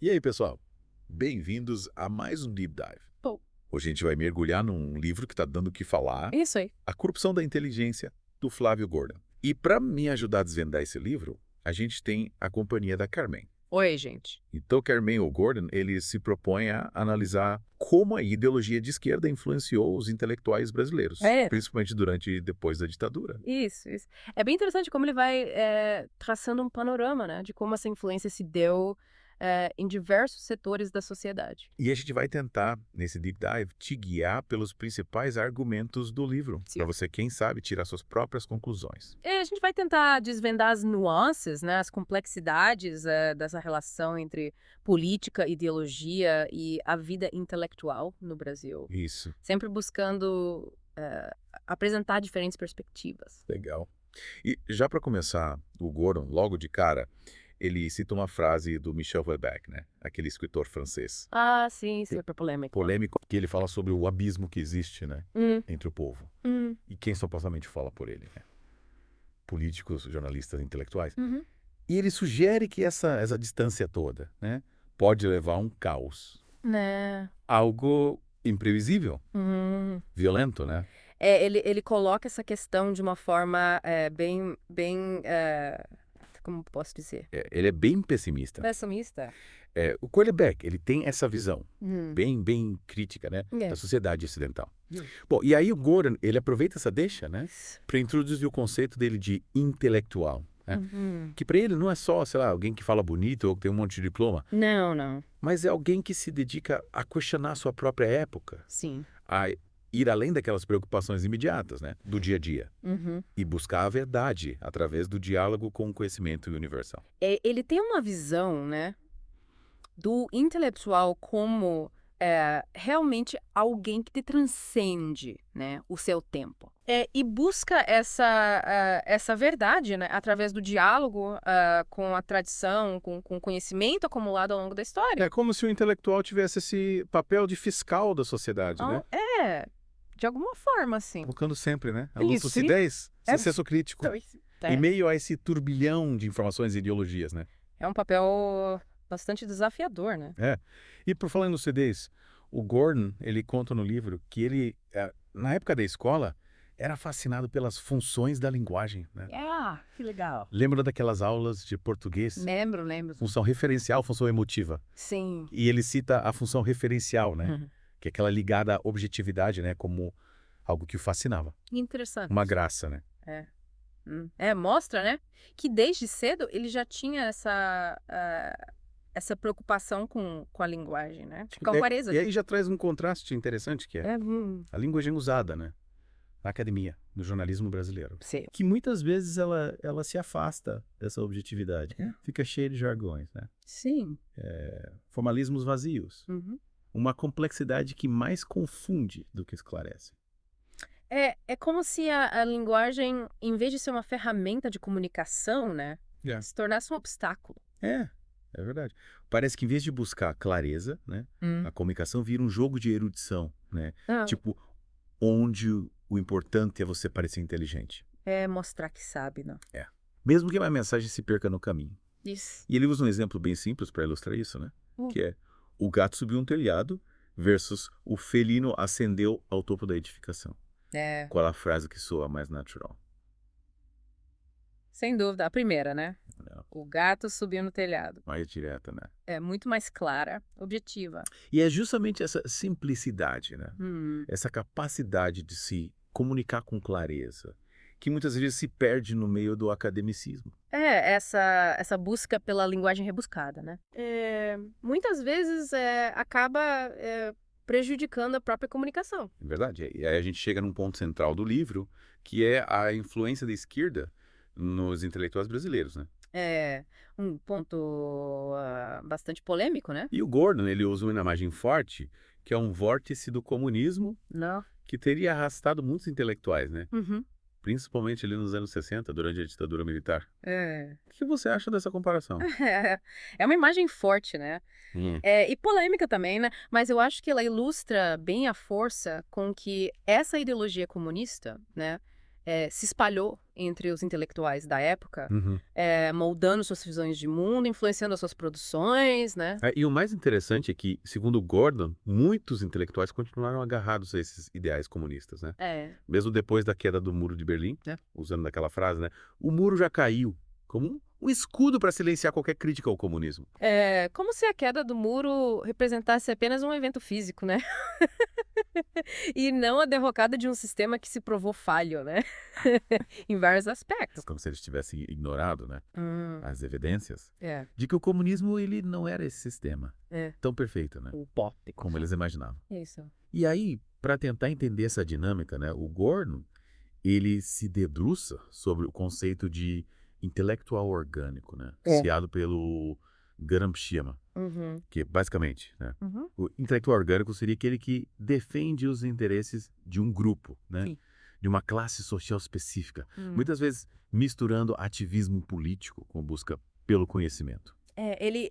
E aí, pessoal? Bem-vindos a mais um Deep Dive. Pô, Hoje a gente vai mergulhar num livro que está dando o que falar, isso aí. A Corrupção da Inteligência, do Flávio Gordon. E para me ajudar a desvendar esse livro, a gente tem a companhia da Carmen. Oi, gente. Então, Carmen ou Gordon, ele se propõe a analisar como a ideologia de esquerda influenciou os intelectuais brasileiros, É, principalmente durante e depois da ditadura. isso. É bem interessante como ele vai traçando um panorama, né, de como essa influência se deu em diversos setores da sociedade. E a gente vai tentar, nesse deep dive, te guiar pelos principais argumentos do livro, Sim. para você, quem sabe, tirar suas próprias conclusões. A gente vai tentar desvendar as nuances, né, as complexidades dessa relação entre política, ideologia e a vida intelectual no Brasil, Isso, sempre buscando apresentar diferentes perspectivas. legal. E já para começar, o Gordon, logo de cara, ele cita uma frase do Michel Houellebecq, né? Aquele escritor francês, Ah, sim, super polêmico. polêmico, que ele fala sobre o abismo que existe, né, Hum, entre o povo. hum, E quem supostamente fala por ele, né? Políticos, jornalistas, intelectuais. uhum. E ele sugere que essa distância toda, né, pode levar a um caos. Né. Algo imprevisível, Hum. violento, né? Ele coloca essa questão de uma forma, bem, como posso dizer? Ele é bem pessimista. Pessimista. O Houellebecq, ele tem essa visão Hum. bem crítica, né, É. da sociedade ocidental. Hum. Bom, e aí o Gordon, ele aproveita essa deixa, né, para introduzir o conceito dele de intelectual, né, Uhum. que para ele não é só, sei lá, alguém que fala bonito ou que tem um monte de diploma, Não, não. mas é alguém que se dedica a questionar a sua própria época, Sim. a ir além daquelas preocupações imediatas, né, do dia a dia, Uhum. e buscar a verdade através do diálogo com o conhecimento universal. Ele tem uma visão, né, do intelectual como, realmente alguém que te transcende, né, o seu tempo. E busca essa verdade, né, através do diálogo, com a tradição, com o conhecimento acumulado ao longo da história. É como se o intelectual tivesse esse papel de fiscal da sociedade, né? De alguma forma, assim. Colocando sempre, né, a Isso, sim. lucidez, É esse senso crítico. É, Em meio a esse turbilhão de informações e ideologias, né? é um papel bastante desafiador, né? É. E por falar em lucidez, o Gordon, ele conta no livro que ele, na época da escola, era fascinado pelas funções da linguagem, né? Ah, que legal. Lembra daquelas aulas de português? Lembro. Função referencial, função emotiva. Sim. E ele cita a função referencial, né? Uhum. Que é aquela ligada à objetividade, né? Como algo que o fascinava. Interessante. Uma graça, né? Mostra, né, que desde cedo ele já tinha essa preocupação com a linguagem, né? Com a clareza. E aí já traz um contraste interessante, que é a linguagem usada, né? Na academia, no jornalismo brasileiro. Sei. Que muitas vezes ela se afasta dessa objetividade. É. Fica cheia de jargões, né? Sim. Formalismos vazios. Uhum. Uma complexidade que mais confunde do que esclarece. É como se a linguagem, em vez de ser uma ferramenta de comunicação, né, se tornasse um obstáculo. É verdade. Parece que em vez de buscar clareza, né, a comunicação vira um jogo de erudição, né? Ah, Tipo, onde o importante é você parecer inteligente. é mostrar que sabe, não? Mesmo que a mensagem se perca no caminho. Isso. E ele usa um exemplo bem simples para ilustrar isso, né? Hum. Que é o gato subiu um telhado versus o felino ascendeu ao topo da edificação. Qual a frase que soa mais natural? Sem dúvida. A primeira, né? Não, O gato subiu no telhado. mais direta, né? É muito mais clara, objetiva. E é justamente essa simplicidade, né? Hum. Essa capacidade de se comunicar com clareza, que muitas vezes se perde no meio do academicismo. Essa busca pela linguagem rebuscada, né? Muitas vezes acaba prejudicando a própria comunicação. É verdade. E aí a gente chega num ponto central do livro, que é a influência da esquerda nos intelectuais brasileiros, né? É um ponto bastante polêmico, né? E o Gordon, ele usa uma imagem forte, que é um vórtice do comunismo Não. que teria arrastado muitos intelectuais, né? Uhum. Principalmente ali nos anos 60, durante a ditadura militar. É. O que você acha dessa comparação? É uma imagem forte, né? Hum. E polêmica também, né? Mas eu acho que ela ilustra bem a força com que essa ideologia comunista, né, se espalhou entre os intelectuais da época, Uhum. moldando suas visões de mundo, influenciando as suas produções, né? E o mais interessante é que, segundo Gordon, muitos intelectuais continuaram agarrados a esses ideais comunistas, né? Mesmo depois da queda do Muro de Berlim, né? Usando aquela frase, né? O muro já caiu, como um escudo para silenciar qualquer crítica ao comunismo. Como se a queda do muro representasse apenas um evento físico, né? E não a derrocada de um sistema que se provou falho, né? Em vários aspectos. Como se eles tivessem ignorado, né? As evidências É. de que o comunismo ele não era esse sistema tão perfeito, né? Utópico. Como eles imaginavam. Isso. E aí, para tentar entender essa dinâmica, né? O Gordon, ele se debruça sobre o conceito de intelectual orgânico, né? Criado pelo Gramsciama, Uhum. que basicamente, né? Uhum. O intelectual orgânico seria aquele que defende os interesses de um grupo, né? Sim. De uma classe social específica. Muitas vezes misturando ativismo político com busca pelo conhecimento. Ele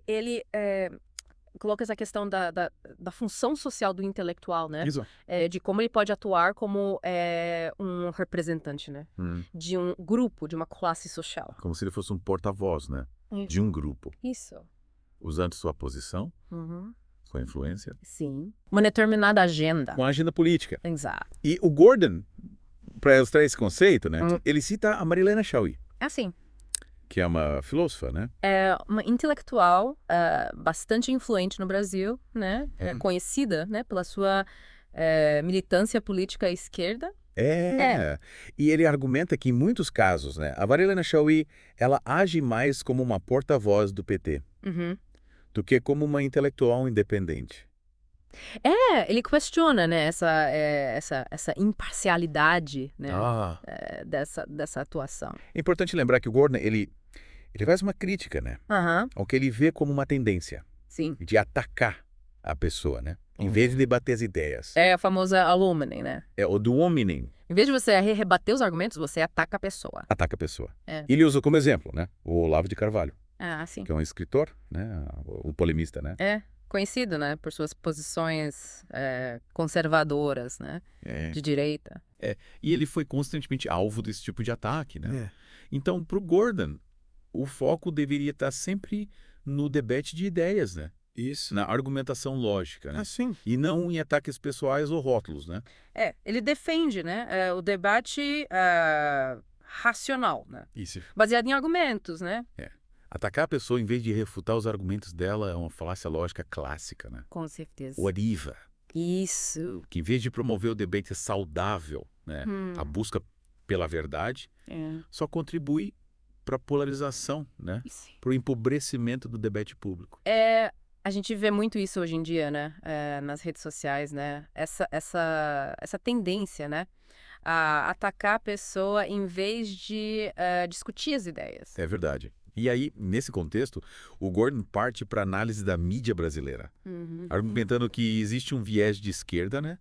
coloca essa questão da função social do intelectual, né? Isso. De como ele pode atuar como um representante, né? De um grupo, de uma classe social. Como se ele fosse um porta-voz, né? De um grupo. Isso. Usando sua posição, Uhum. sua influência. Sim. Uma determinada agenda. Uma agenda política. Exato. E o Gordon, para ilustrar esse conceito, né? Ele cita a Marilena Chauí, Assim, que é uma filósofa, né? é uma intelectual bastante influente no Brasil, né? Conhecida, né, pela sua militância política à esquerda. E ele argumenta que em muitos casos, né, a Marilena Chauí, ela age mais como uma porta-voz do PT Uhum. do que como uma intelectual independente. Ele questiona, né, essa imparcialidade, né, dessa atuação. É importante lembrar que o Gordon, ele faz uma crítica, né, Aham, ao que ele vê como uma tendência sim. de atacar a pessoa, né, em vez de debater as ideias. É a famosa alumni, né? É o do hominem, Em vez de você rebater os argumentos, você ataca a pessoa. ataca a pessoa. É. E ele usa como exemplo, né, o Olavo de Carvalho, Ah, sim. que é um escritor, né, um polemista, né. Conhecido, né, por suas posições conservadoras, né, de direita. E ele foi constantemente alvo desse tipo de ataque, né? É. Então, para o Gordon, o foco deveria estar sempre no debate de ideias, né? Isso. Na argumentação lógica, né? Assim. E não em ataques pessoais ou rótulos, né? Ele defende, né, o debate racional, né, Isso. baseado em argumentos, né? Atacar a pessoa em vez de refutar os argumentos dela é uma falácia lógica clássica, né? Com certeza. O Ariva, Isso. que em vez de promover o debate saudável, né? A busca pela verdade, só contribui para a polarização, né? Para o empobrecimento do debate público. A gente vê muito isso hoje em dia, né, nas redes sociais, né? Essa tendência, né, a atacar a pessoa em vez de discutir as ideias. É verdade. E aí, nesse contexto, o Gordon parte para a análise da mídia brasileira, argumentando que existe um viés de esquerda, né?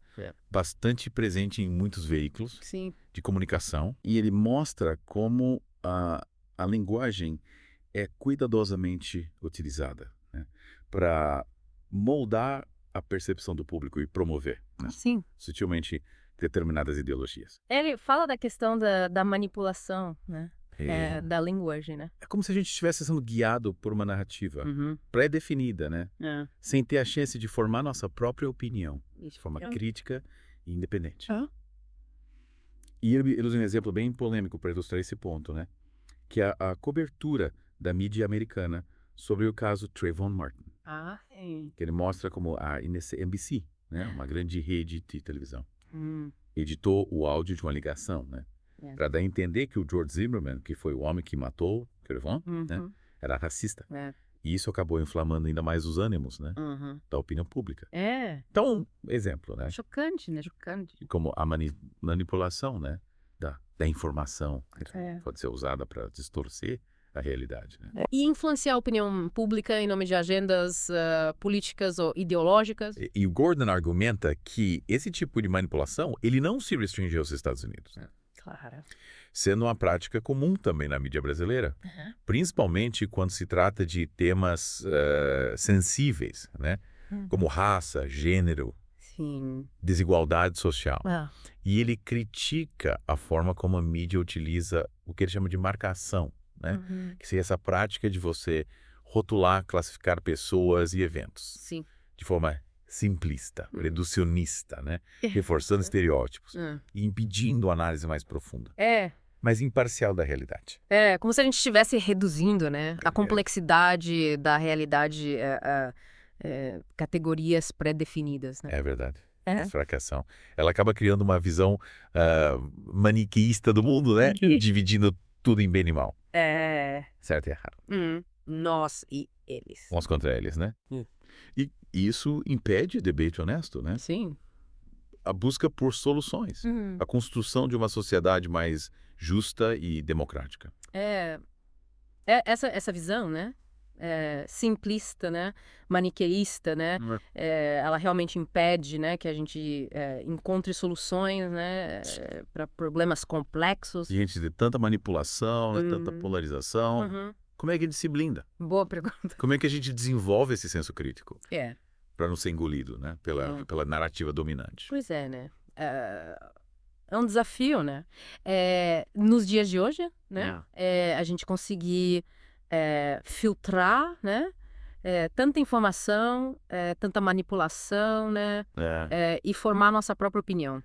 Bastante presente em muitos veículos Sim. de comunicação. E ele mostra como a linguagem é cuidadosamente utilizada, né? Para moldar a percepção do público e promover, né? Sim. Sutilmente determinadas ideologias. Ele fala da questão da manipulação, né? Da linguagem, né? É como se a gente estivesse sendo guiado por uma narrativa pré-definida, né? Sem ter a chance de formar nossa própria opinião, de forma crítica e independente. E ele usa um exemplo bem polêmico para ilustrar esse ponto, né? Que é a cobertura da mídia americana sobre o caso Trayvon Martin. Sim. Que ele mostra como a NBC, né? Uma grande rede de televisão, editou o áudio de uma ligação, né? Para dar a entender que o George Zimmerman, que foi o homem que matou Trayvon, né? Era racista. E isso acabou inflamando ainda mais os ânimos, né? Da opinião pública. Então, exemplo, né? Chocante, né? Chocante. Como a manipulação, né? Da informação pode ser usada para distorcer a realidade, né? E influenciar a opinião pública em nome de agendas políticas ou ideológicas. E o Gordon argumenta que esse tipo de manipulação, ele não se restringe aos Estados Unidos. Claro. Sendo uma prática comum também na mídia brasileira, principalmente quando se trata de temas sensíveis, né? Como raça, gênero, Sim. desigualdade social. E ele critica a forma como a mídia utiliza o que ele chama de marcação, né? Que seria essa prática de você rotular, classificar pessoas e eventos. Sim. De forma simplista, reducionista, né? Reforçando estereótipos e impedindo a análise mais profunda. Mas imparcial da realidade. Como se a gente estivesse reduzindo, né? A complexidade da realidade categorias pré-definidas, né? É verdade. Fracação. Ela acaba criando uma visão maniqueísta do mundo, né? Dividindo tudo em bem e mal. Certo e errado. Nós e eles. Uns contra eles, né? E isso impede debate honesto, né? Sim. A busca por soluções. A construção de uma sociedade mais justa e democrática. Essa visão, né? Simplista, né? Maniqueísta, né? Ela realmente impede, né, que a gente encontre soluções, né, para problemas complexos. Diante de tanta manipulação, tanta polarização, como é que a gente se blinda? Boa pergunta. Como é que a gente desenvolve esse senso crítico? Para não ser engolido, né, pela narrativa dominante. Pois é, né? É um desafio, né? Nos dias de hoje, né? A gente conseguir filtrar, né? Tanta informação, tanta manipulação, né? E formar nossa própria opinião.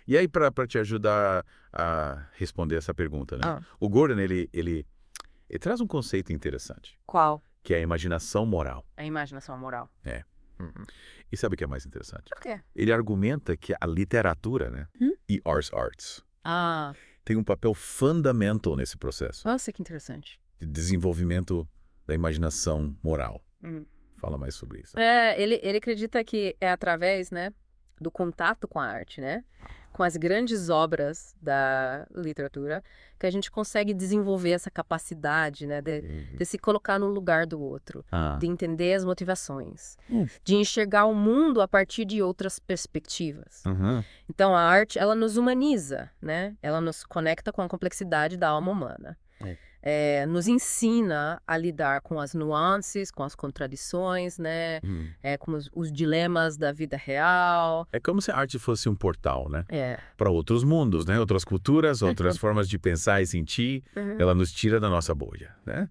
E aí, para te ajudar a responder essa pergunta, né? O Gordon, ele traz um conceito interessante. Qual? Que é a imaginação moral. A imaginação moral. E sabe o que é mais interessante? O quê? Ele argumenta que a literatura, né? E as arts tem um papel fundamental nesse processo. Nossa, que interessante. De desenvolvimento da imaginação moral. Fala mais sobre isso. Ele acredita que é através, né, do contato com a arte, né, com as grandes obras da literatura, que a gente consegue desenvolver essa capacidade, né, de se colocar no lugar do outro, de entender as motivações, de enxergar o mundo a partir de outras perspectivas. Então, a arte, ela nos humaniza, né, ela nos conecta com a complexidade da alma humana. Nos ensina a lidar com as nuances, com as contradições, né? Com os dilemas da vida real. É como se a arte fosse um portal, né? Para outros mundos, né? Outras culturas, outras formas de pensar e sentir. Ela nos tira da nossa bolha, né?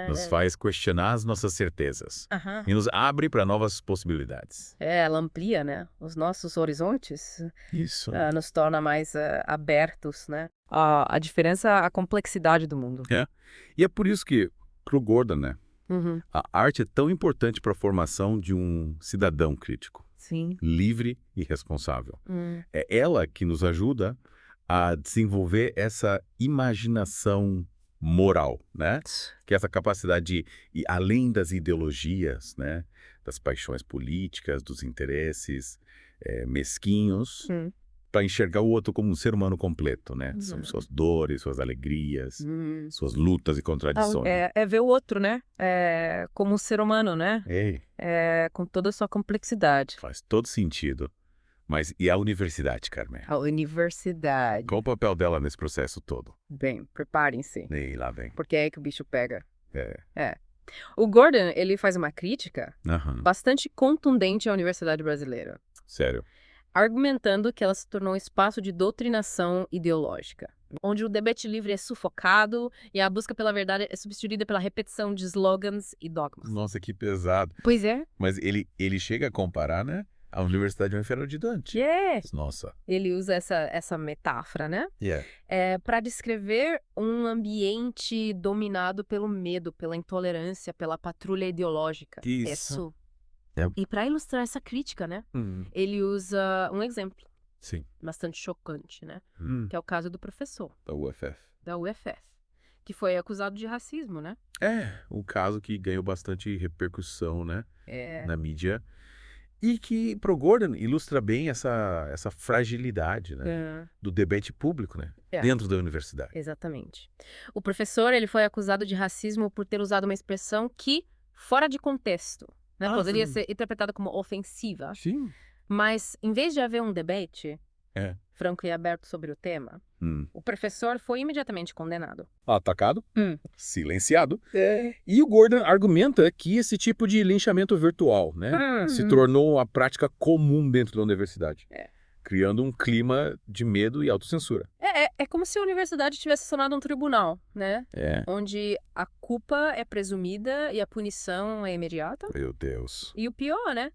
Nos faz questionar as nossas certezas. E nos abre para novas possibilidades. Ela amplia, né? Os nossos horizontes. Isso. Nos torna mais abertos, né? A diferença, a complexidade do mundo. E é por isso que, pro Gordon, né? A arte é tão importante para a formação de um cidadão crítico. Sim. Livre e responsável. É ela que nos ajuda a desenvolver essa imaginação moral, né? Que é essa capacidade de ir além das ideologias, né? Das paixões políticas, dos interesses mesquinhos, para enxergar o outro como um ser humano completo, né? São suas dores, suas alegrias, suas lutas e contradições. Ver o outro, né? Como um ser humano, né? Com toda a sua complexidade. Faz todo sentido. Mas e a universidade, Carmen? A universidade. Qual o papel dela nesse processo todo? Bem, preparem-se. E lá vem. Porque é aí que o bicho pega. O Gordon, ele faz uma crítica bastante contundente à universidade brasileira. Sério? Argumentando que ela se tornou um espaço de doutrinação ideológica, onde o debate livre é sufocado e a busca pela verdade é substituída pela repetição de slogans e dogmas. Nossa, que pesado. Pois é. Mas ele chega a comparar, né? A Universidade de Inferno de Dante. Nossa. Ele usa essa metáfora, né? Para descrever um ambiente dominado pelo medo, pela intolerância, pela patrulha ideológica. Isso. E para ilustrar essa crítica, né? Ele usa um exemplo. Sim. Bastante chocante, né? Que é o caso do professor. Da UFF. Que foi acusado de racismo, né? Um caso que ganhou bastante repercussão, né? Na mídia. E que, pro Gordon, ilustra bem essa fragilidade, né? Do debate público, né? Dentro da universidade. Exatamente. O professor, ele foi acusado de racismo por ter usado uma expressão que, fora de contexto, né? Poderia ser interpretada como ofensiva. Sim. Mas, em vez de haver um debate, franco e aberto sobre o tema, o professor foi imediatamente condenado. Atacado, silenciado. E o Gordon argumenta que esse tipo de linchamento virtual, né, se tornou a prática comum dentro da universidade, criando um clima de medo e autocensura. É como se a universidade tivesse acionado um tribunal, né? Onde a culpa é presumida e a punição é imediata. Meu Deus. E o pior, né?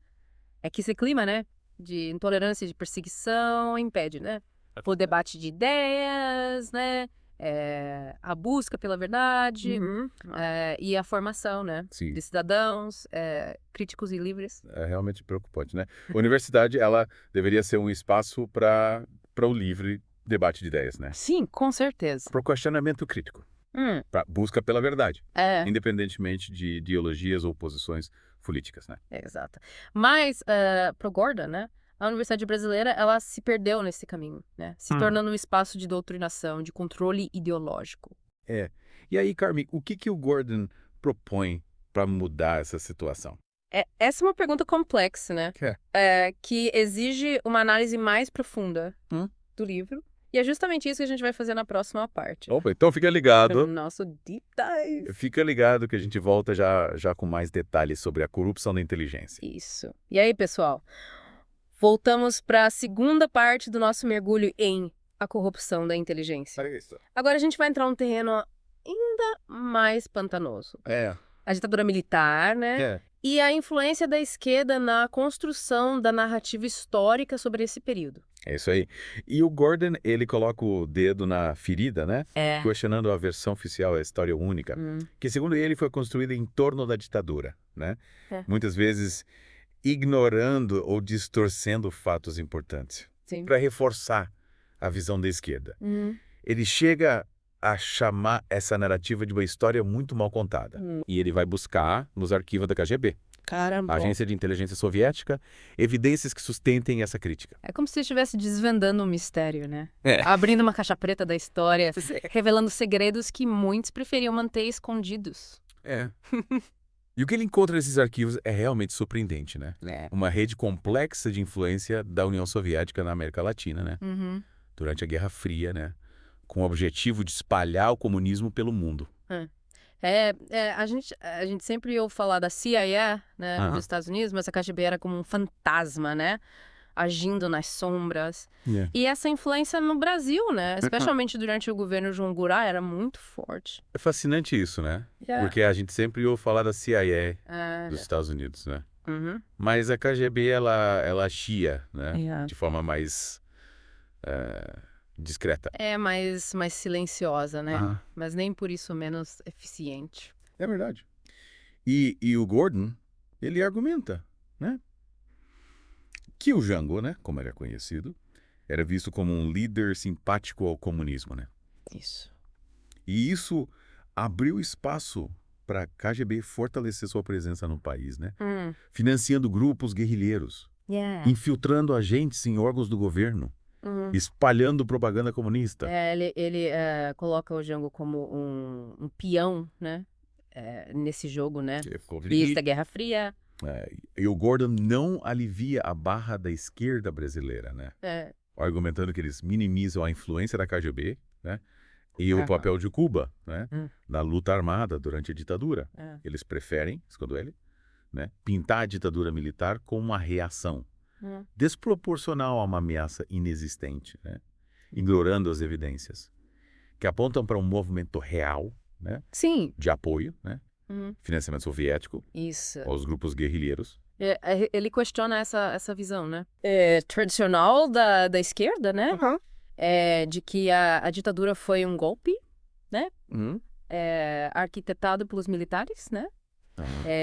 É que esse clima, né, de intolerância, de perseguição, impede, né? O debate de ideias, né? A busca pela verdade e a formação, né? Sim. De cidadãos críticos e livres. É realmente preocupante, né? A universidade, ela deveria ser um espaço para o livre debate de ideias, né? Sim, com certeza. Para o questionamento crítico. Para busca pela verdade. Independentemente de ideologias ou posições políticas, né? Exato. Mas, para o Gordon, né? A Universidade Brasileira, ela se perdeu nesse caminho, né? Se tornando um espaço de doutrinação, de controle ideológico. E aí, Carmen, o que o Gordon propõe para mudar essa situação? Essa é uma pergunta complexa, né? Que exige uma análise mais profunda do livro. E é justamente isso que a gente vai fazer na próxima parte. Opa, então fica ligado. No nosso Deep Dive. Fica ligado que a gente volta já com mais detalhes sobre a corrupção da inteligência. Isso. E aí, pessoal? Voltamos para a segunda parte do nosso mergulho em a corrupção da inteligência. Agora a gente vai entrar num terreno ainda mais pantanoso. A ditadura militar, né? E a influência da esquerda na construção da narrativa histórica sobre esse período. É isso aí. E o Gordon, ele coloca o dedo na ferida, né? Questionando a versão oficial, a história única, que segundo ele foi construída em torno da ditadura, né? Muitas vezes ignorando ou distorcendo fatos importantes para reforçar a visão da esquerda. Ele chega a chamar essa narrativa de uma história muito mal contada. E ele vai buscar nos arquivos da KGB, Caramba. a Agência de Inteligência Soviética, evidências que sustentem essa crítica. É como se estivesse desvendando um mistério, né? Abrindo uma caixa preta da história, revelando segredos que muitos preferiam manter escondidos. E o que ele encontra nesses arquivos é realmente surpreendente, né? Uma rede complexa de influência da União Soviética na América Latina, né? Durante a Guerra Fria, né? Com o objetivo de espalhar o comunismo pelo mundo. A gente sempre ouve falar da CIA, né, dos Estados Unidos, mas a KGB era como um fantasma, né? Agindo nas sombras. E essa influência no Brasil, né? Especialmente durante o governo João Goulart, era muito forte. É fascinante isso, né? Porque a gente sempre ouve falar da CIA dos Estados Unidos, né? Mas a KGB, ela chia, né? De forma mais discreta. Mais silenciosa, né? Mas nem por isso menos eficiente. É verdade. E o Gordon, ele argumenta, né? Que o Jango, né, como ele é conhecido, era visto como um líder simpático ao comunismo, né? Isso. E isso abriu espaço para a KGB fortalecer sua presença no país, né? Financiando grupos guerrilheiros, infiltrando agentes em órgãos do governo, espalhando propaganda comunista. Ele coloca o Jango como um peão, né? Nesse jogo, né? Desde a Guerra Fria. E o Gordon não alivia a barra da esquerda brasileira, né? Argumentando que eles minimizam a influência da KGB, né? E o papel de Cuba, né? Na luta armada durante a ditadura. Eles preferem, segundo ele, né? Pintar a ditadura militar como uma reação desproporcional a uma ameaça inexistente, né? Ignorando as evidências que apontam para um movimento real, né? Sim. De apoio, né? Financiamento soviético aos grupos guerrilheiros. Ele questiona essa visão, né? Tradicional da esquerda, né? De que a ditadura foi um golpe, né? Arquitetado pelos militares, né?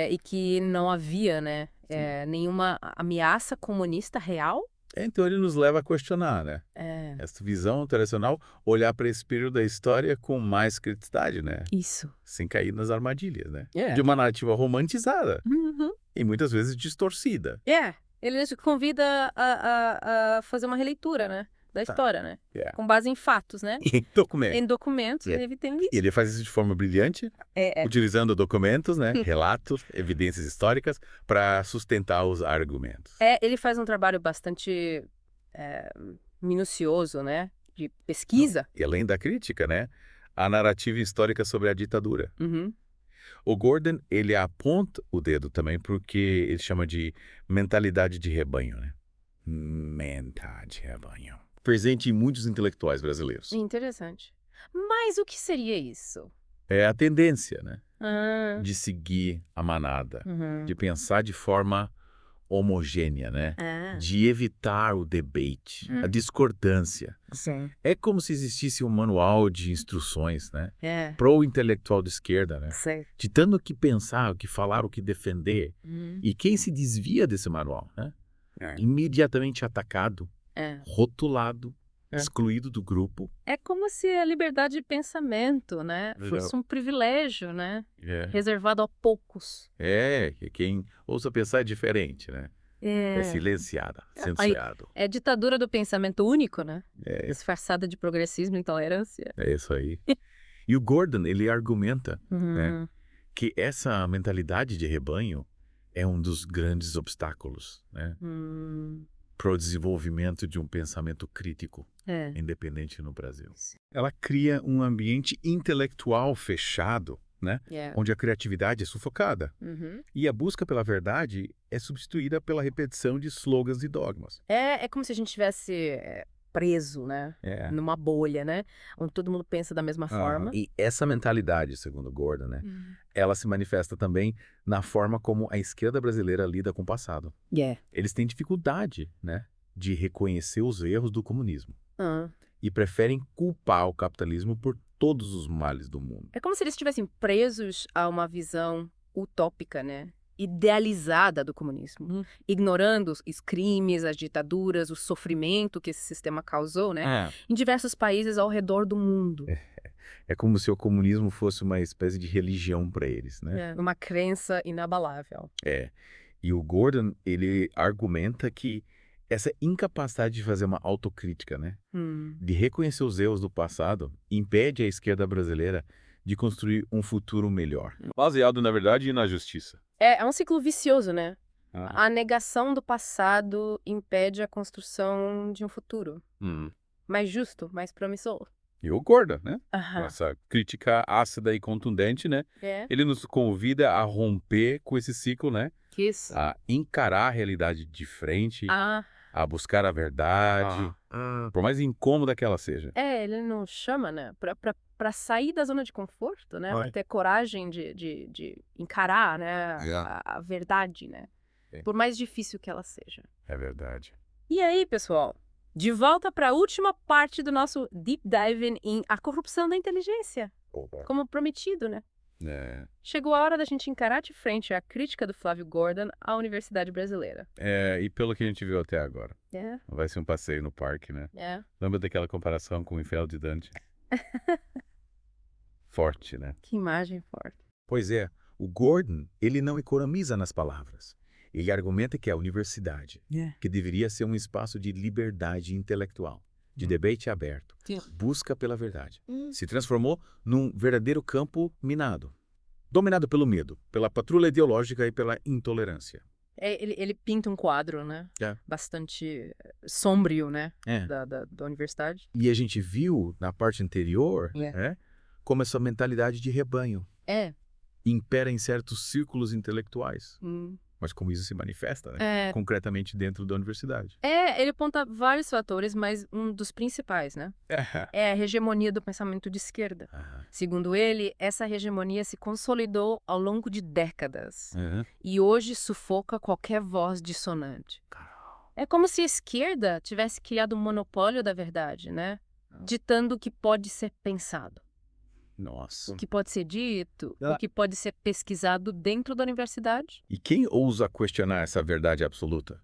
E que não havia, né? Nenhuma ameaça comunista real. Então ele nos leva a questionar, né? Essa visão tradicional, olhar para esse período da história com mais criticidade, né? Isso. Sem cair nas armadilhas, né? De uma narrativa romantizada e muitas vezes distorcida. Ele nos convida a fazer uma releitura, né? Da história, né? Com base em fatos, né? Em documentos. Ele faz isso de forma brilhante, utilizando documentos, né? Relatos, evidências históricas, para sustentar os argumentos. Ele faz um trabalho bastante minucioso, né? De pesquisa. E além da crítica, né? A narrativa histórica sobre a ditadura. Uhum. O Gordon, ele aponta o dedo também porque ele chama de mentalidade de rebanho, né? Mentalidade de rebanho. Presente em muitos intelectuais brasileiros. Interessante. Mas o que seria isso? É a tendência, né? Ah. De seguir a manada, Uhum. de pensar de forma homogênea, né? Ah. De evitar o debate, a discordância. Sim. É como se existisse um manual de instruções, né? É. Pro intelectual de esquerda, né? Sei. De tanto o que pensar, o que falar, o que defender. E quem se desvia desse manual, né? Imediatamente atacado, rotulado, excluído do grupo. É como se a liberdade de pensamento, né, fosse um privilégio, né? Reservado a poucos. Quem ousa pensar é diferente, né? É silenciada, censurado. É ditadura do pensamento único, né? Disfarçada de progressismo e intolerância. É isso aí. E o Gordon, ele argumenta, né, que essa mentalidade de rebanho é um dos grandes obstáculos, né? Para o desenvolvimento de um pensamento crítico, independente no Brasil. Ela cria um ambiente intelectual fechado, né? Onde a criatividade é sufocada. E a busca pela verdade é substituída pela repetição de slogans e dogmas. É como se a gente tivesse preso, né? Numa bolha, né? Onde todo mundo pensa da mesma forma. E essa mentalidade, segundo Gordon, né? Ela se manifesta também na forma como a esquerda brasileira lida com o passado. Eles têm dificuldade, né? De reconhecer os erros do comunismo. E preferem culpar o capitalismo por todos os males do mundo. É como se eles estivessem presos a uma visão utópica, né? Idealizada do comunismo, ignorando os crimes, as ditaduras, o sofrimento que esse sistema causou, né? Em diversos países ao redor do mundo. É como se o comunismo fosse uma espécie de religião para eles, né? Uma crença inabalável. E o Gordon, ele argumenta que essa incapacidade de fazer uma autocrítica, né? De reconhecer os erros do passado, impede a esquerda brasileira de construir um futuro melhor. Baseado, na verdade, na justiça. É um ciclo vicioso, né? A negação do passado impede a construção de um futuro mais justo, mais promissor. E o Gordon, né? Com essa crítica ácida e contundente, né? Ele nos convida a romper com esse ciclo, né? Isso. A encarar a realidade de frente, a buscar a verdade, por mais incômoda que ela seja. Ele nos chama, né? Pra sair da zona de conforto, né? Pra ter coragem de encarar, né? A verdade, né? Por mais difícil que ela seja. É verdade. E aí, pessoal? De volta para a última parte do nosso Deep Diving em a corrupção da inteligência. Como prometido, né? Chegou a hora da gente encarar de frente a crítica do Flávio Gordon à Universidade Brasileira. E pelo que a gente viu até agora. Vai ser um passeio no parque, né? Lembra daquela comparação com o Inferno de Dante? Forte, né? Que imagem forte. Pois é, o Gordon, ele não economiza nas palavras. Ele argumenta que a universidade, que deveria ser um espaço de liberdade intelectual, de debate aberto, busca pela verdade, se transformou num verdadeiro campo minado, dominado pelo medo, pela patrulha ideológica e pela intolerância. Ele pinta um quadro, né? Bastante sombrio, né? Da universidade. E a gente viu na parte anterior, como essa mentalidade de rebanho impera em certos círculos intelectuais. Mas como isso se manifesta, né? Concretamente dentro da universidade. Ele aponta vários fatores, mas um dos principais, né? É a hegemonia do pensamento de esquerda. Segundo ele, essa hegemonia se consolidou ao longo de décadas. E hoje sufoca qualquer voz dissonante. É como se a esquerda tivesse criado um monopólio da verdade, né? Ditando o que pode ser pensado. Nossa. O que pode ser dito, o que pode ser pesquisado dentro da universidade. E quem ousa questionar essa verdade absoluta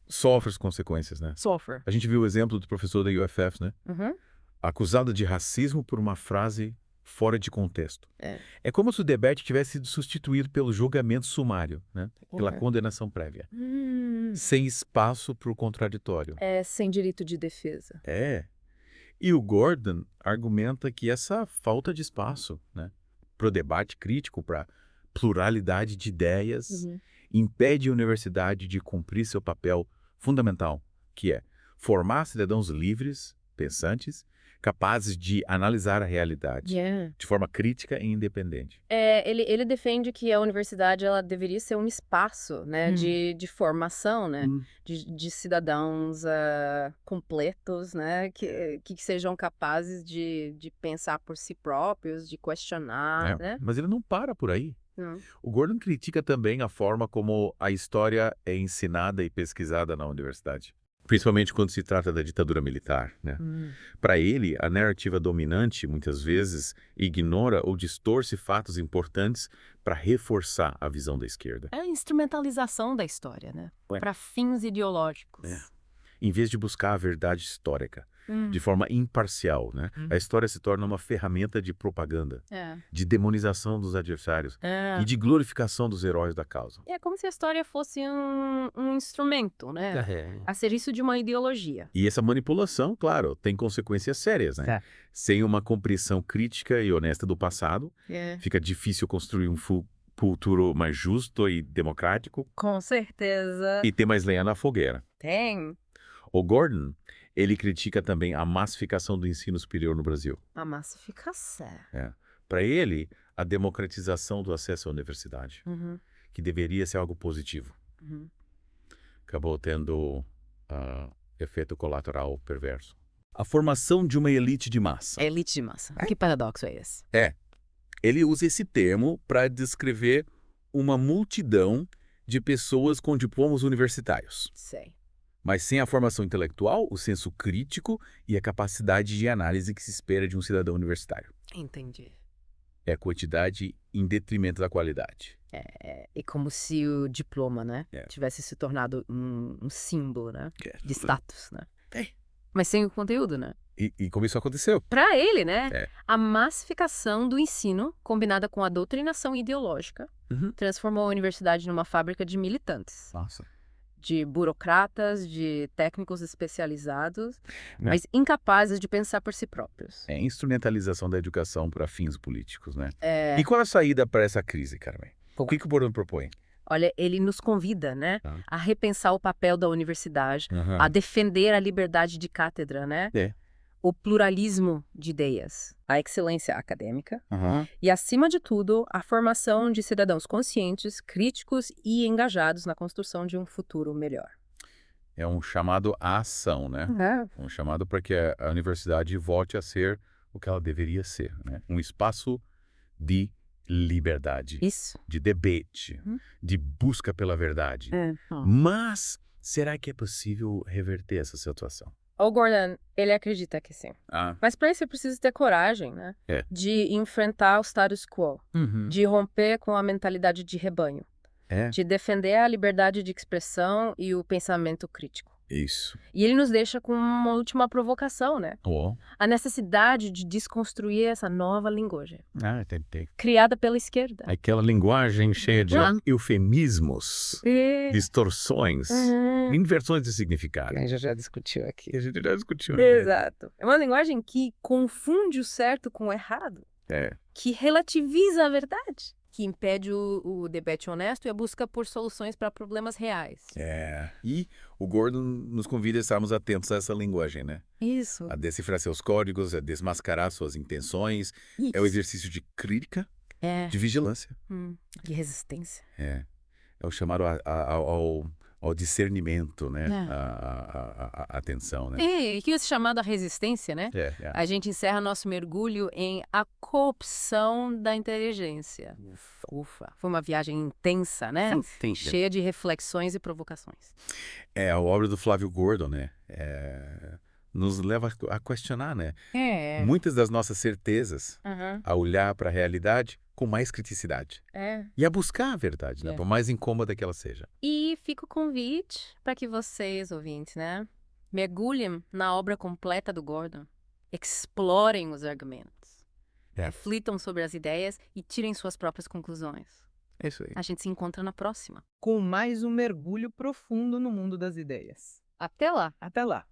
sofre as consequências, né? Sofre. A gente viu o exemplo do professor da UFF, né? Acusado de racismo por uma frase fora de contexto. É como se o debate tivesse sido substituído pelo julgamento sumário, né? Pela condenação prévia. Sem espaço para o contraditório. Sem direito de defesa. E o Gordon argumenta que essa falta de espaço, né, para o debate crítico, para pluralidade de ideias, impede a universidade de cumprir seu papel fundamental, que é formar cidadãos livres, pensantes, capazes de analisar a realidade de forma crítica e independente. Ele defende que a universidade ela deveria ser um espaço, né, de formação, né, de cidadãos completos, né, que sejam capazes de pensar por si próprios, de questionar, né? Mas ele não para por aí. Não. O Gordon critica também a forma como a história é ensinada e pesquisada na universidade. Principalmente quando se trata da ditadura militar, né? Para ele, a narrativa dominante, muitas vezes, ignora ou distorce fatos importantes para reforçar a visão da esquerda. É a instrumentalização da história, né? Para fins ideológicos. Em vez de buscar a verdade histórica, de forma imparcial, né? A história se torna uma ferramenta de propaganda, de demonização dos adversários e de glorificação dos heróis da causa. É como se a história fosse um instrumento, né? A serviço de uma ideologia. E essa manipulação, claro, tem consequências sérias, né? Sem uma compreensão crítica e honesta do passado, fica difícil construir um futuro mais justo e democrático. Com certeza. E ter mais lenha na fogueira. Tem. O Gordon, ele critica também a massificação do ensino superior no Brasil. A massificação. Para ele, a democratização do acesso à universidade, que deveria ser algo positivo, acabou tendo efeito colateral perverso. A formação de uma elite de massa. Elite de massa. Que paradoxo é esse? Ele usa esse termo para descrever uma multidão de pessoas com diplomas universitários. Sei. Mas sem a formação intelectual, o senso crítico e a capacidade de análise que se espera de um cidadão universitário. Entendi. É a quantidade em detrimento da qualidade. É como se o diploma, né, tivesse se tornado um símbolo, né, de status, né? Mas sem o conteúdo, né? E como isso aconteceu? Para ele, né, a massificação do ensino, combinada com a doutrinação ideológica, transformou a universidade numa fábrica de militantes. Nossa. De burocratas, de técnicos especializados, mas incapazes de pensar por si próprios. É a instrumentalização da educação para fins políticos, né? E qual a saída para essa crise, Carmen? O que o Gordon propõe? Olha, ele nos convida, né, a repensar o papel da universidade, a defender a liberdade de cátedra, né? O pluralismo de ideias, a excelência acadêmica e, acima de tudo, a formação de cidadãos conscientes, críticos e engajados na construção de um futuro melhor. É um chamado à ação, né? Um chamado para que a universidade volte a ser o que ela deveria ser, né? Um espaço de liberdade, de debate, de busca pela verdade. Mas será que é possível reverter essa situação? O Gordon, ele acredita que sim. Mas para isso é preciso ter coragem, né? De enfrentar o status quo, de romper com a mentalidade de rebanho, de defender a liberdade de expressão e o pensamento crítico. Isso. E ele nos deixa com uma última provocação, né? A necessidade de desconstruir essa nova linguagem. Tem. Criada pela esquerda. Aquela linguagem cheia de eufemismos, distorções, inversões de significado. A gente já discutiu aqui. Né? Exato. É uma linguagem que confunde o certo com o errado. Que relativiza a verdade. Que impede o debate honesto e a busca por soluções para problemas reais. E o Gordon nos convida a estarmos atentos a essa linguagem, né? Isso. A decifrar seus códigos, a desmascarar suas intenções. É o exercício de crítica, de vigilância. De resistência. É o chamado ao discernimento, né? A atenção, né? E que esse chamado à resistência, né? A gente encerra nosso mergulho em A Corrupção da Inteligência. Ufa. Foi uma viagem intensa, né? Cheia de reflexões e provocações. A obra do Flávio Gordon, né? Nos leva a questionar, né? Muitas das nossas certezas, a olhar para a realidade com mais criticidade. E a buscar a verdade, né? Por mais incômoda que ela seja. E fica o convite para que vocês, ouvintes, né? Mergulhem na obra completa do Gordon. Explorem os argumentos. Reflitam sobre as ideias e tirem suas próprias conclusões. É isso aí. A gente se encontra na próxima. Com mais um mergulho profundo no mundo das ideias. Até lá. Até lá.